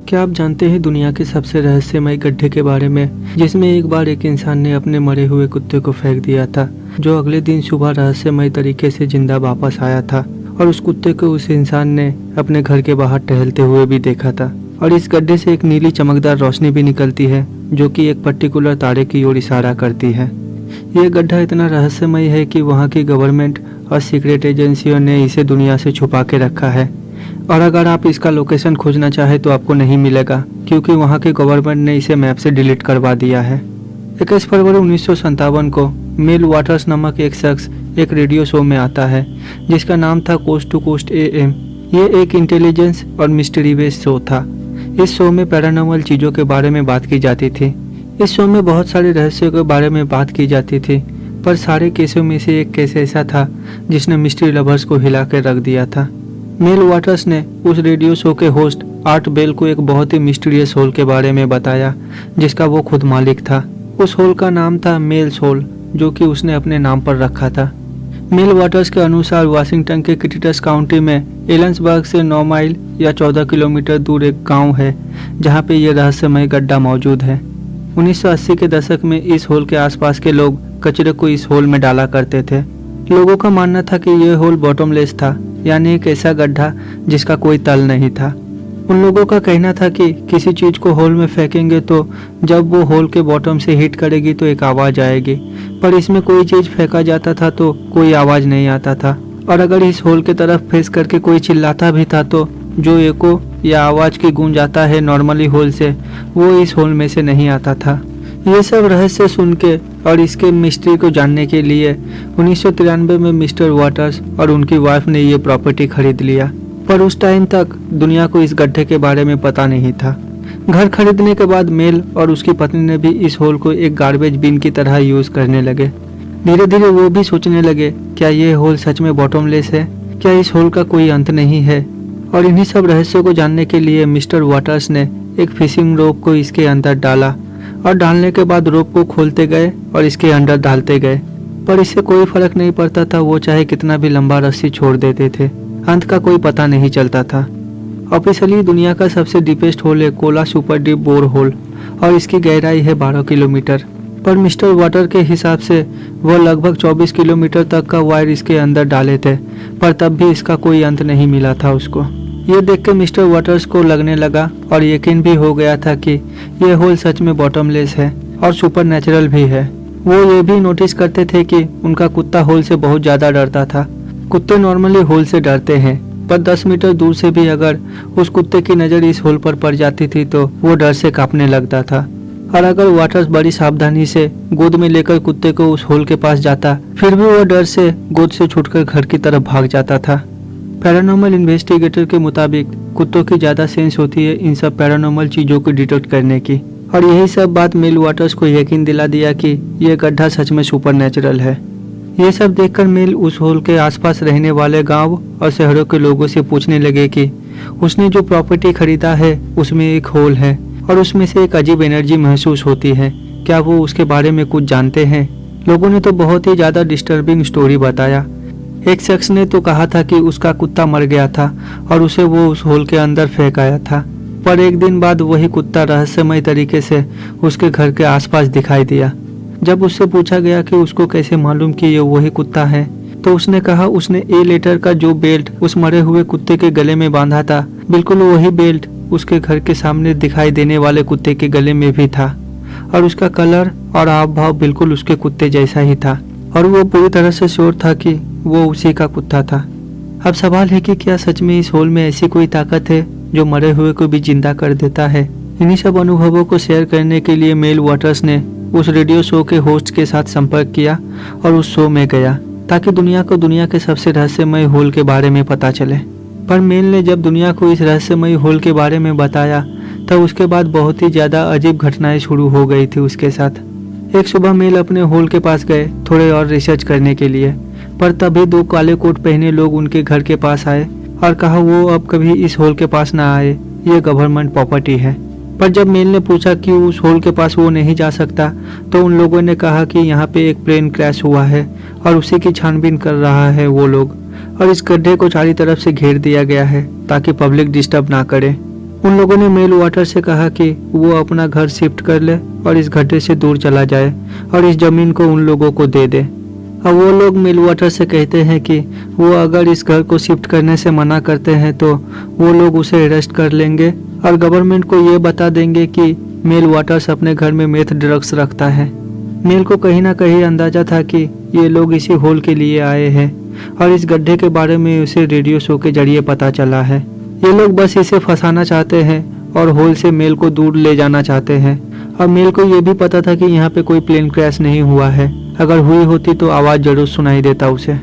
क्या आप जानते हैं दुनिया के सबसे रहस्यमय गड्ढे के बारे में, जिसमें एक बार एक इंसान ने अपने मरे हुए कुत्ते को फेंक दिया था, जो अगले दिन सुबह रहस्यमय तरीके से जिंदा वापस आया था और उस कुत्ते को उस इंसान ने अपने घर के बाहर टहलते हुए भी देखा था। और इस गड्ढे से एक नीली चमकदार रोशनी भी निकलती है, जो कि एक पर्टिकुलर तारे की ओर इशारा करती है। ये गड्ढा इतना रहस्यमय है कि वहाँ की गवर्नमेंट और सीक्रेट एजेंसियों ने इसे दुनिया से छुपा के रखा है। और अगर आप इसका लोकेशन खोजना चाहे तो आपको नहीं मिलेगा, क्योंकि वहाँ के गवर्नमेंट ने इसे मैप से डिलीट करवा दिया है। 21 फरवरी 1957 को मेल वाटर्स नामक एक शख्स एक रेडियो शो में आता है, जिसका नाम था कोस्ट टू कोस्ट AM। ये एक इंटेलिजेंस और मिस्ट्री बेस्ड शो था। इस शो में पैरानॉर्मल चीज़ों के बारे में बात की जाती थी। इस शो में बहुत सारे रहस्यों के बारे में बात की जाती थी, पर सारे केसों में से एक केस ऐसा था जिसने मिस्ट्री लवर्स को हिला कर रख दिया था। मेल वाटर्स ने उस रेडियो शो के होस्ट आर्ट बेल को एक बहुत ही मिस्टीरियस होल के बारे में बताया, जिसका वो खुद मालिक था। उस होल का नाम था मेल्स होल, जो कि उसने अपने नाम पर रखा था। मेल वाटर्स के अनुसार वाशिंगटन के क्रिटिटस काउंटी में एलन्सबर्ग से 9 माइल या 14 किलोमीटर दूर एक गांव है, जहां पे ये रहस्यमय गड्ढा मौजूद है। 1980 के दशक में इस होल के आसपास के लोग कचरे को इस होल में डाला करते थे। लोगों का मानना था कि यह होल बॉटमलेस था, यानी एक ऐसा गड्ढा जिसका कोई तल नहीं था। उन लोगों का कहना था कि किसी चीज़ को होल में फेंकेंगे तो जब वो होल के बॉटम से हिट करेगी तो एक आवाज़ आएगी, पर इसमें कोई चीज़ फेंका जाता था तो कोई आवाज़ नहीं आता था। और अगर इस होल के तरफ फेस करके कोई चिल्लाता भी था तो जो एको या आवाज़ की गूंज आता है नॉर्मली होल से, वो इस होल में से नहीं आता था। ये सब रहस्य सुन के और इसके मिस्ट्री को जानने के लिए 1993 में मिस्टर वाटर्स और उनकी वाइफ ने ये प्रॉपर्टी खरीद लिया, पर उस टाइम तक दुनिया को इस गड्ढे के बारे में पता नहीं था। घर खरीदने के बाद मेल और उसकी पत्नी ने भी इस होल को एक गार्बेज बिन की तरह यूज़ करने लगे। धीरे धीरे वो भी सोचने लगे, क्या ये होल सच में बॉटमलेस है? क्या इस होल का कोई अंत नहीं है? और इन्हीं सब रहस्यों को जानने के लिए मिस्टर वाटर्स ने एक फिशिंग रोप को इसके अंदर डाला, और डालने के बाद रोप को खोलते गए और इसके अंदर डालते गए, पर इससे कोई फर्क नहीं पड़ता था। वो चाहे कितना भी लंबा रस्सी छोड़ देते थे, अंत का कोई पता नहीं चलता था। ऑफिशियली दुनिया का सबसे डीपेस्ट होल है Kola super deep bore hole, और इसकी गहराई है 12 किलोमीटर। पर मिस्टर वाटर के हिसाब से वो लगभग 24 किलोमीटर तक का वायर इसके अंदर डाले थे, पर तब भी इसका कोई अंत नहीं मिला था उसको। ये देख के मिस्टर वाटर्स को लगने लगा और यकीन भी हो गया था कि ये होल सच में बॉटमलेस है और सुपर नेचुरल भी है। वो ये भी नोटिस करते थे कि उनका कुत्ता होल से बहुत ज़्यादा डरता था। कुत्ते नॉर्मली होल से डरते हैं, पर 10 मीटर दूर से भी अगर उस कुत्ते की नज़र इस होल पर पड़ जाती थी तो वो डर से कांपने लगता था। और अगर वाटर्स बड़ी सावधानी से गोद में लेकर कुत्ते को उस होल के पास जाता, फिर भी वो डर से गोद से छूटकर घर की तरफ भाग जाता था। पैरानॉर्मल इन्वेस्टिगेटर के मुताबिक कुत्तों की ज़्यादा सेंस होती है इन सब पैरानॉर्मल चीज़ों को डिटेक्ट करने की, और यही सब बात मेल वाटर्स को यकीन दिला दिया कि यह गड्ढा सच में सुपर नेचुरल है। ये सब देखकर मेल उस होल के आसपास रहने वाले गांव और शहरों के लोगों से पूछने लगे कि उसने जो प्रॉपर्टी खरीदा है उसमें एक होल है और उसमें से एक अजीब एनर्जी महसूस होती है, क्या वो उसके बारे में कुछ जानते हैं? लोगों ने तो बहुत ही ज़्यादा डिस्टर्बिंग स्टोरी बताया। एक शख्स ने तो कहा था कि उसका कुत्ता मर गया था और उसे वो उस होल के अंदर फेंक आया था, पर एक दिन बाद वही कुत्ता रहस्यमय तरीके से उसके घर के आसपास दिखाई दिया। जब उससे पूछा गया कि उसको कैसे मालूम कि ये वही कुत्ता है, तो उसने कहा उसने ए लेटर का जो बेल्ट उस मरे हुए कुत्ते के गले में बांधा था, बिल्कुल वही बेल्ट उसके घर के सामने दिखाई देने वाले कुत्ते के गले में भी था, और उसका कलर और हाव भाव बिल्कुल उसके कुत्ते जैसा ही था, और वो पूरी तरह से श्योर था कि वो उसी का कुत्ता था। अब सवाल है कि क्या सच में इस होल में ऐसी कोई ताकत है जो मरे हुए को भी जिंदा कर देता है? इन्हीं सब अनुभवों को शेयर करने के लिए मेल वाटर्स ने उस रेडियो शो के होस्ट के साथ संपर्क किया और उस शो में गया, ताकि दुनिया को दुनिया के सबसे रहस्यमय होल के बारे में पता चले। पर मेल ने जब दुनिया को इस रहस्यमय होल के बारे में बताया, तब उसके बाद बहुत ही ज़्यादा अजीब घटनाएं शुरू हो गई थी उसके साथ। एक सुबह मेल अपने होल के पास गए थोड़े और रिसर्च करने के लिए, पर तभी 2 काले कोट पहने लोग उनके घर के पास आए और कहा वो अब कभी इस होल के पास ना आए, ये गवर्नमेंट प्रॉपर्टी है। पर जब मेल ने पूछा कि उस होल के पास वो नहीं जा सकता, तो उन लोगों ने कहा कि यहाँ पे एक प्लेन क्रैश हुआ है और उसी की छानबीन कर रहा है वो लोग, और इस गड्ढे को चारों तरफ से घेर दिया गया है ताकि पब्लिक डिस्टर्ब ना करे। उन लोगों ने मेल वाटर से कहा कि वो अपना घर शिफ्ट कर ले और इस गड्ढे से दूर चला जाए और इस जमीन को उन लोगों को दे दे। अब वो लोग मेल वाटर से कहते हैं कि वो अगर इस घर को शिफ्ट करने से मना करते हैं तो वो लोग उसे अरेस्ट कर लेंगे और गवर्नमेंट को ये बता देंगे कि मेल वाटर्स अपने घर में मेथ ड्रग्स रखता है। मेल को कहीं ना कहीं अंदाजा था कि ये लोग इसी होल के लिए आए हैं और इस गड्ढे के बारे में उसे रेडियो शो के जरिए पता चला है। ये लोग बस इसे फंसाना चाहते हैं और होल से मेल को दूर ले जाना चाहते हैं। और मेल को ये भी पता था कि यहाँ पे कोई प्लेन क्रैश नहीं हुआ है, अगर हुई होती तो आवाज़ जरूर सुनाई देता उसे।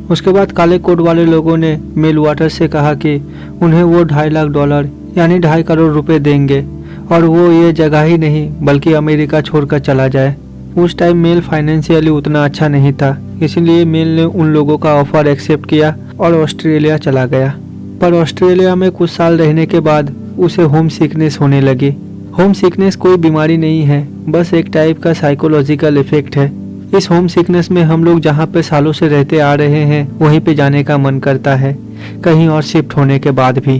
उसके बाद काले कोट वाले लोगों ने मेल वाटर से कहा कि उन्हें वो $2.5 लाख यानी 2.5 करोड़ रुपए देंगे और वो ये जगह ही नहीं बल्कि अमेरिका छोड़कर चला जाए। उस टाइम मेल फाइनेंशियली उतना अच्छा नहीं था, इसलिए मेल ने उन लोगों का ऑफर एक्सेप्ट किया और ऑस्ट्रेलिया चला गया। पर ऑस्ट्रेलिया में कुछ साल रहने के बाद उसे होम सिकनेस होने लगी। होम सिकनेस कोई बीमारी नहीं है, बस एक टाइप का साइकोलॉजिकल इफेक्ट है। इस होम सिकनेस में हम लोग जहाँ पे सालों से रहते आ रहे हैं वहीं पे जाने का मन करता है, कहीं और शिफ्ट होने के बाद भी।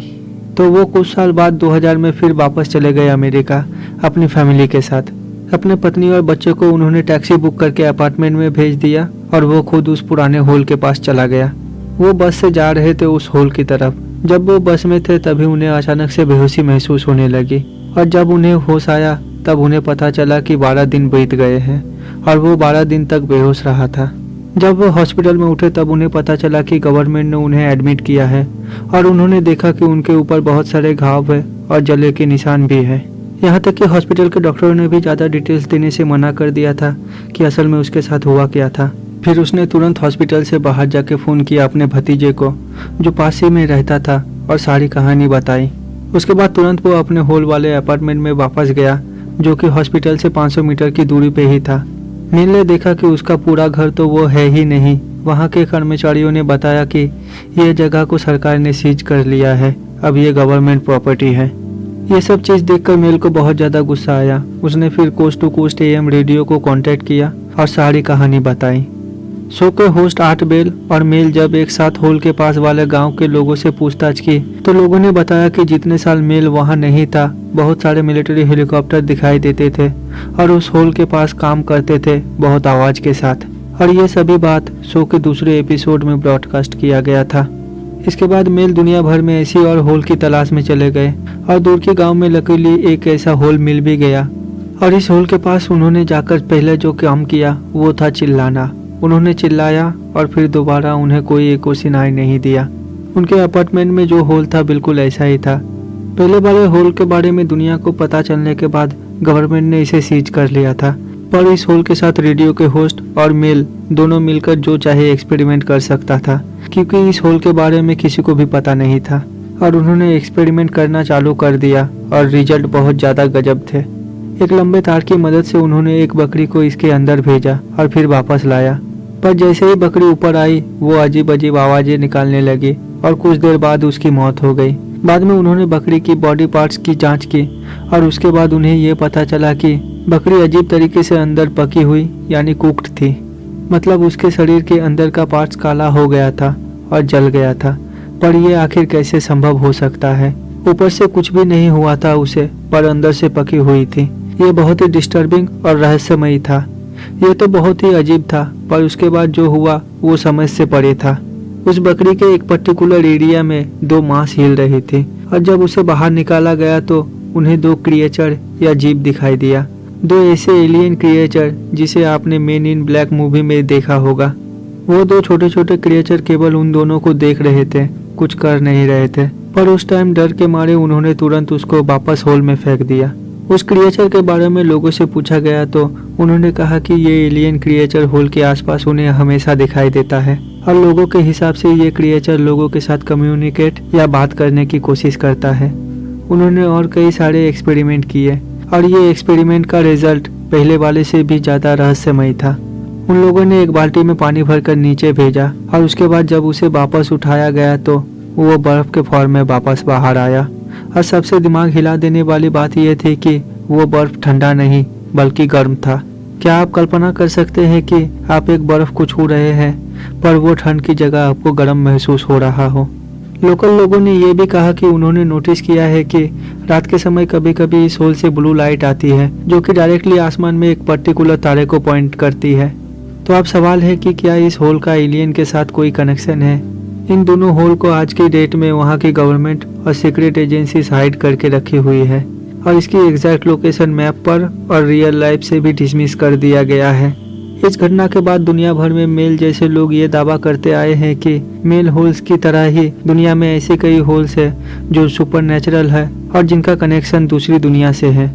तो वो कुछ साल बाद 2000 में फिर वापस चले गए अमेरिका अपनी फैमिली के साथ। अपने पत्नी और बच्चे को उन्होंने टैक्सी बुक करके अपार्टमेंट में भेज दिया और वो खुद उस पुराने होल के पास चला गया। वो बस से जा रहे थे उस होल की तरफ। जब वो बस में थे तभी उन्हें अचानक से बेहोशी महसूस होने लगी और जब उन्हें होश आया तब उन्हें पता चला कि 12 दिन बीत गए हैं और वो 12 दिन तक बेहोश रहा था। जब वो हॉस्पिटल में उठे तब उन्हें पता चला कि गवर्नमेंट ने उन्हें एडमिट किया है और उन्होंने देखा कि उनके ऊपर बहुत सारे घाव है और जले के निशान भी है। यहाँ तक कि हॉस्पिटल के डॉक्टरों ने भी ज़्यादा डिटेल्स देने से मना कर दिया था कि असल में उसके साथ हुआ क्या था। फिर उसने तुरंत हॉस्पिटल से बाहर जाके फ़ोन किया अपने भतीजे को जो पास ही में रहता था और सारी कहानी बताई। उसके बाद तुरंत वो अपने होल वाले अपार्टमेंट में वापस गया जो कि हॉस्पिटल से 500 मीटर की दूरी पे ही था। मेल ने देखा कि उसका पूरा घर तो वो है ही नहीं। वहाँ के कर्मचारियों ने बताया कि ये जगह को सरकार ने सीज कर लिया है, अब ये गवर्नमेंट प्रॉपर्टी है। ये सब चीज़ देखकर मेल को बहुत ज़्यादा गुस्सा आया। उसने फिर coast to coast AM radio को कांटेक्ट किया और सारी कहानी बताई। शो के होस्ट आर्ट बेल और मेल जब एक साथ होल के पास वाले गांव के लोगों से पूछताछ की तो लोगों ने बताया कि जितने साल मेल वहां नहीं था बहुत सारे मिलिट्री हेलीकॉप्टर दिखाई देते थे और उस होल के पास काम करते थे बहुत आवाज़ के साथ। और ये सभी बात शो के दूसरे एपिसोड में ब्रॉडकास्ट किया गया था। इसके बाद मेल दुनिया भर में ऐसी और होल की तलाश में चले गए और दूर के गांव में लकीली एक ऐसा होल मिल भी गया। और इस होल के पास उन्होंने जाकर पहले जो काम किया वो था चिल्लाना। उन्होंने चिल्लाया और फिर दोबारा उन्हें कोई एको सुनाई नहीं दिया। उनके अपार्टमेंट में जो होल था बिल्कुल ऐसा ही था। पहले वाले होल के बारे में दुनिया को पता चलने के बाद गवर्नमेंट ने इसे सीज कर लिया था, पर इस होल के साथ रेडियो के होस्ट और मेल दोनों मिलकर जो चाहे एक्सपेरिमेंट कर सकता था क्योंकि इस होल के बारे में किसी को भी पता नहीं था। और उन्होंने एक्सपेरिमेंट करना चालू कर दिया और रिजल्ट बहुत ज़्यादा गजब थे। एक लंबे तार की मदद से उन्होंने एक बकरी को इसके अंदर भेजा और फिर वापस लाया, पर जैसे ही बकरी ऊपर आई वो अजीब अजीब आवाज़ें निकालने लगी और कुछ देर बाद उसकी मौत हो गई। बाद में उन्होंने बकरी की बॉडी पार्ट्स की जांच की और उसके बाद उन्हें ये पता चला कि बकरी अजीब तरीके से अंदर पकी हुई यानी कुक्ड थी। मतलब उसके शरीर के अंदर का पार्ट्स काला हो गया था और जल गया था। पर यह आखिर कैसे संभव हो सकता है? ऊपर से कुछ भी नहीं हुआ था उसे, पर अंदर से पकी हुई थी। ये बहुत ही डिस्टर्बिंग और रहस्यमयी था। ये तो बहुत ही अजीब था, पर उसके बाद जो हुआ वो समझ से परे था। उस बकरी के एक पर्टिकुलर एरिया में 2 मांस हिल रही थी और जब उसे बाहर निकाला गया तो उन्हें 2 क्रिएचर या जीव दिखाई दिया। 2 ऐसे एलियन क्रिएचर जिसे आपने मेन इन ब्लैक मूवी में देखा होगा। वो 2 छोटे छोटे क्रिएचर केवल उन दोनों को देख रहे थे, कुछ कर नहीं रहे थे। पर उस टाइम डर के मारे उन्होंने तुरंत उसको वापस होल में फेंक दिया। उस क्रिएचर के बारे में लोगों से पूछा गया तो उन्होंने कहा कि ये एलियन क्रिएचर होल के आसपास उन्हें हमेशा दिखाई देता है और लोगों के हिसाब से ये क्रिएचर लोगों के साथ कम्युनिकेट या बात करने की कोशिश करता है। उन्होंने और कई सारे एक्सपेरिमेंट किए और ये एक्सपेरिमेंट का रिजल्ट पहले वाले से भी ज़्यादा रहस्यमयी था। उन लोगों ने एक बाल्टी में पानी भरकर नीचे भेजा और उसके बाद जब उसे वापस उठाया गया तो वो बर्फ़ के फॉर्म में वापस बाहर आया। और सबसे दिमाग हिला देने वाली बात यह थी कि वो बर्फ़ ठंडा नहीं बल्कि गर्म था। क्या आप कल्पना कर सकते हैं कि आप एक बर्फ़ को छू रहे हैं पर वो ठंड की जगह आपको गर्म महसूस हो रहा हो? लोकल लोगों ने ये भी कहा कि उन्होंने नोटिस किया है कि रात के समय कभी कभी इस होल से ब्लू लाइट आती है जो कि डायरेक्टली आसमान में एक पर्टिकुलर तारे को पॉइंट करती है। तो अब सवाल है कि क्या इस होल का एलियन के साथ कोई कनेक्शन है। इन दोनों होल को आज की डेट में वहाँ की गवर्नमेंट और सीक्रेट एजेंसीज हाइड करके रखी हुई है और इसकी एग्जैक्ट लोकेशन मैप पर और रियल लाइफ से भी डिसमिस कर दिया गया है। इस घटना के बाद दुनिया भर में मेल जैसे लोग ये दावा करते आए हैं कि मेल होल्स की तरह ही दुनिया में ऐसे कई होल्स है जो सुपरनेचुरल है और जिनका कनेक्शन दूसरी दुनिया से है।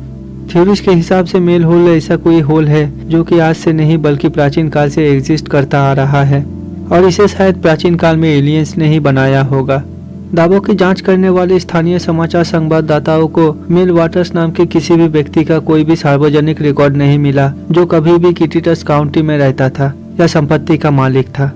थ्योरीज के हिसाब से मेल होल ऐसा कोई होल है जो कि आज से नहीं बल्कि प्राचीन काल से एग्जिस्ट करता आ रहा है और इसे शायद प्राचीन काल में एलियंस ने ही बनाया होगा। दावों की जांच करने वाले स्थानीय समाचार संवाददाताओं को मेल वाटर्स नाम के किसी भी व्यक्ति का कोई भी सार्वजनिक रिकॉर्ड नहीं मिला जो कभी भी किटीटस काउंटी में रहता था या संपत्ति का मालिक था।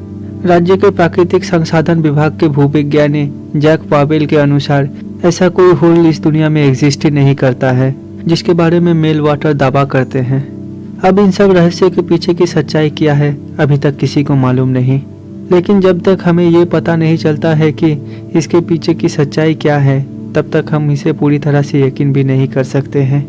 राज्य के प्राकृतिक संसाधन विभाग के भूविज्ञानी जैक पावेल के अनुसार ऐसा कोई होल इस दुनिया में एग्जिस्ट ही नहीं करता है जिसके बारे में मेल वाटर दावा करते हैं। अब इन सब रहस्य के पीछे की सच्चाई क्या है अभी तक किसी को मालूम नहीं, लेकिन जब तक हमें ये पता नहीं चलता है कि इसके पीछे की सच्चाई क्या है तब तक हम इसे पूरी तरह से यकीन भी नहीं कर सकते हैं।